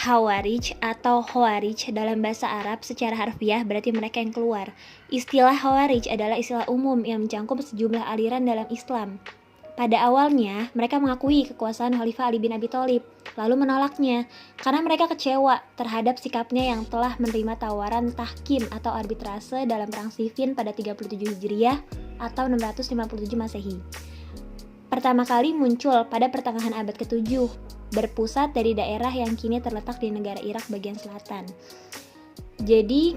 Khawarij atau Khawarij dalam bahasa Arab secara harfiah berarti mereka yang keluar. Istilah Khawarij adalah istilah umum yang mencakup sejumlah aliran dalam Islam. Pada awalnya, mereka mengakui kekuasaan Khalifah Ali bin Abi Thalib, lalu menolaknya karena mereka kecewa terhadap sikapnya yang telah menerima tawaran tahkim atau arbitrase dalam Perang Siffin pada 37 Hijriah atau 657 Masehi. Pertama kali muncul pada pertengahan abad ke-7, berpusat dari daerah yang kini terletak di negara Irak bagian selatan. Jadi,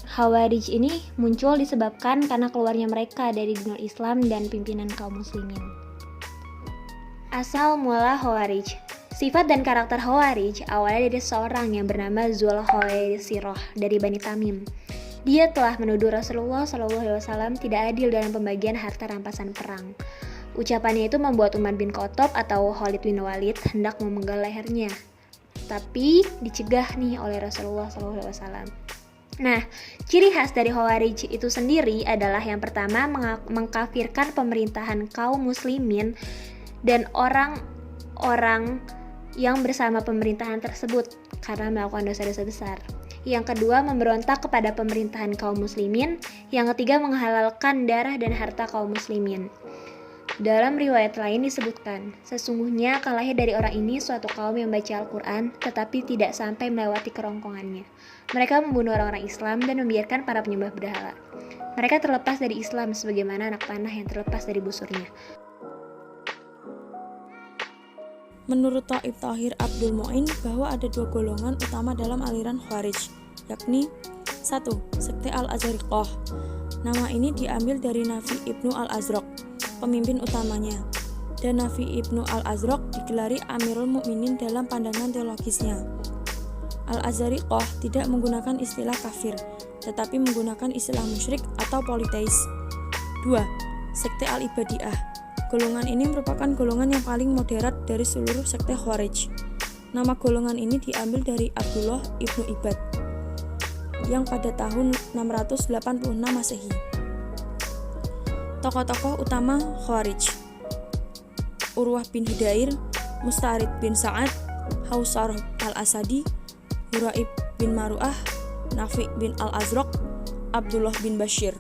Khawarij ini muncul disebabkan karena keluarnya mereka dari dunia Islam dan pimpinan kaum muslimin. Asal mula Khawarij. Sifat dan karakter Khawarij awalnya dari seorang yang bernama Zul Khuwaisirah dari Bani Tamim. Dia telah menuduh Rasulullah SAW tidak adil dalam pembagian harta rampasan perang. Ucapannya itu membuat Umar bin Khattab atau Khalid bin Walid hendak memenggal lehernya, tapi dicegah nih oleh Rasulullah SAW. Nah, ciri khas dari Khawarij itu sendiri adalah yang pertama mengkafirkan pemerintahan kaum muslimin dan orang-orang yang bersama pemerintahan tersebut karena melakukan dosa-dosa besar. Yang kedua, memberontak kepada pemerintahan kaum muslimin. Yang ketiga, menghalalkan darah dan harta kaum muslimin. Dalam riwayat lain disebutkan, sesungguhnya akan lahir dari orang ini suatu kaum yang baca Al-Quran, tetapi tidak sampai melewati kerongkongannya. Mereka membunuh orang-orang Islam dan membiarkan para penyembah berhala. Mereka terlepas dari Islam sebagaimana anak panah yang terlepas dari busurnya. Menurut Thaif Thahir Abdul Mu'in bahwa ada dua golongan utama dalam aliran Khawarij, yakni 1. Sekte Al-Azariqah. Nama ini diambil dari Nafi ibnu Al-Azraq, pemimpin utamanya, dan Nafi ibnu Al-Azraq digelari Amirul Mukminin dalam pandangan teologisnya. Al-Azariqah tidak menggunakan istilah kafir, tetapi menggunakan istilah musyrik atau politeis. 2. Sekte Al-Ibadiyah. Golongan ini merupakan golongan yang paling moderat dari seluruh sekte Khawarij. Nama golongan ini diambil dari Abdullah ibnu Ibad yang pada tahun 686 Masehi. Tokoh-tokoh utama Khawarij: Urwah bin Hudair, Musta'rid bin Sa'ad, Hausar al-Asadi, Huraib bin Maru'ah, Nafi bin Al-Azraq, Abdullah bin Bashir.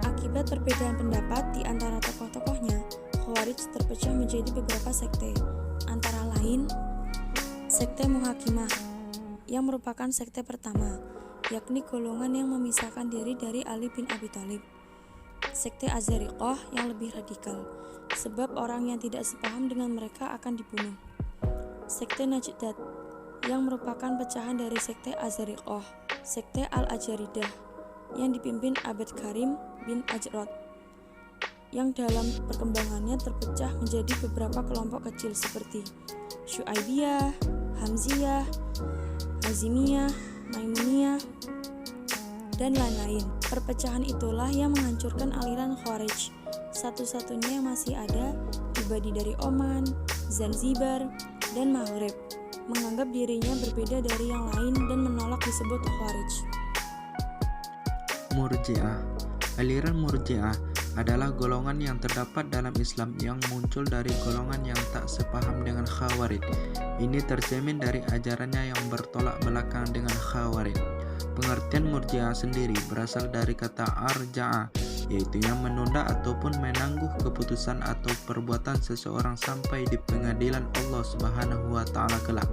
Akibat perbedaan pendapat di antara tokoh-tokohnya, Khawarij terpecah menjadi beberapa sekte, antara lain sekte Muhakimah, yang merupakan sekte pertama, yakni golongan yang memisahkan diri dari Ali bin Abi Thalib. Sekte Azariqah yang lebih radikal, sebab orang yang tidak sepaham dengan mereka akan dibunuh. Sekte Najdat, yang merupakan pecahan dari sekte Azariqah. Sekte Al-Ajaridah, yang dipimpin Abd Karim bin Ajrad, yang dalam perkembangannya terpecah menjadi beberapa kelompok kecil seperti Syuaibiyah, Hamziyah, Hazimiyah, Maimuniyah, dan lain-lain. Perpecahan itulah yang menghancurkan aliran Khawarij. Satu-satunya yang masih ada, pribadi dari Oman, Zanzibar, dan Maghrib, menganggap dirinya berbeda dari yang lain dan menolak disebut Khawarij. Murji'ah. Aliran Murji'ah adalah golongan yang terdapat dalam Islam yang muncul dari golongan yang tak sepaham dengan Khawarij. Ini tercermin dari ajarannya yang bertolak belakang dengan Khawarij. Pengertian Murji'ah sendiri berasal dari kata arja'a, yaitu yang menunda ataupun menangguh keputusan atau perbuatan seseorang sampai di pengadilan Allah Subhanahu wa Ta'ala kelak.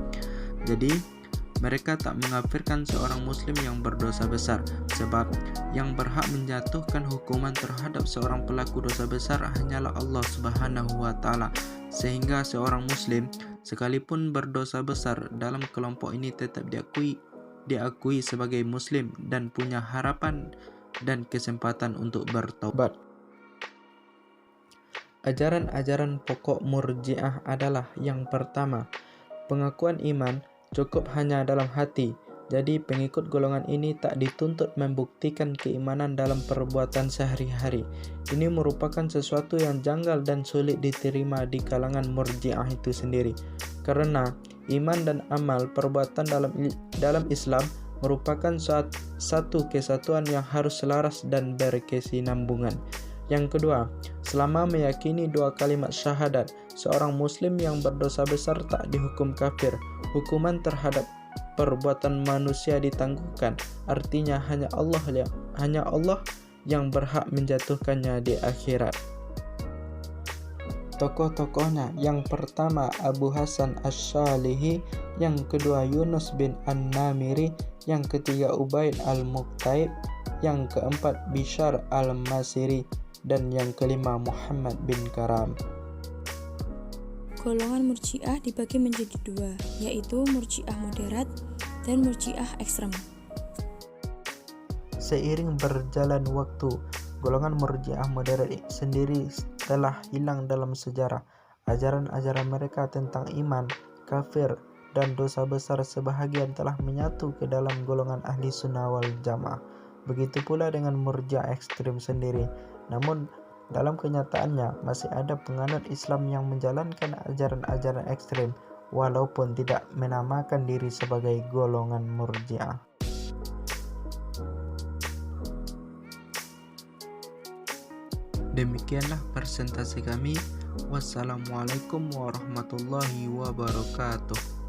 Jadi, mereka tak mengkafirkan seorang muslim yang berdosa besar, sebab yang berhak menjatuhkan hukuman terhadap seorang pelaku dosa besar hanyalah Allah Subhanahu wa Ta'ala, sehingga seorang muslim sekalipun berdosa besar dalam kelompok ini tetap diakui sebagai muslim dan punya harapan dan kesempatan untuk bertaubat. Ajaran-ajaran pokok Murji'ah adalah yang pertama, pengakuan iman cukup hanya dalam hati. Jadi pengikut golongan ini tak dituntut membuktikan keimanan dalam perbuatan sehari-hari. Ini merupakan sesuatu yang janggal dan sulit diterima di kalangan Murji'ah itu sendiri. Karena iman dan amal perbuatan dalam Islam merupakan satu kesatuan yang harus selaras dan berkesinambungan. Yang kedua, selama meyakini 2 kalimat syahadat, seorang muslim yang berdosa besar tak dihukum kafir. Hukuman terhadap perbuatan manusia ditangguhkan. Artinya hanya Allah yang berhak menjatuhkannya di akhirat. Tokoh-tokohnya, yang pertama Abu Hasan Asy-Syalihi, yang kedua Yunus bin An-Namiri, yang ketiga Ubaid Al-Muqtaib, yang keempat Bishar Al-Masiri, dan yang kelima Muhammad bin Karam. Golongan Murji'ah dibagi menjadi 2, yaitu Murji'ah moderat dan Murji'ah ekstrem. Seiring berjalan waktu, golongan Murji'ah moderat sendiri telah hilang dalam sejarah. Ajaran-ajaran mereka tentang iman, kafir, dan dosa besar sebahagian telah menyatu ke dalam golongan ahli sunnah wal jamaah. Begitu pula dengan Murji'ah ekstrem sendiri. Namun dalam kenyataannya masih ada penganut Islam yang menjalankan ajaran-ajaran ekstrem walaupun tidak menamakan diri sebagai golongan Murji'ah. Demikianlah presentasi kami. Wassalamualaikum warahmatullahi wabarakatuh.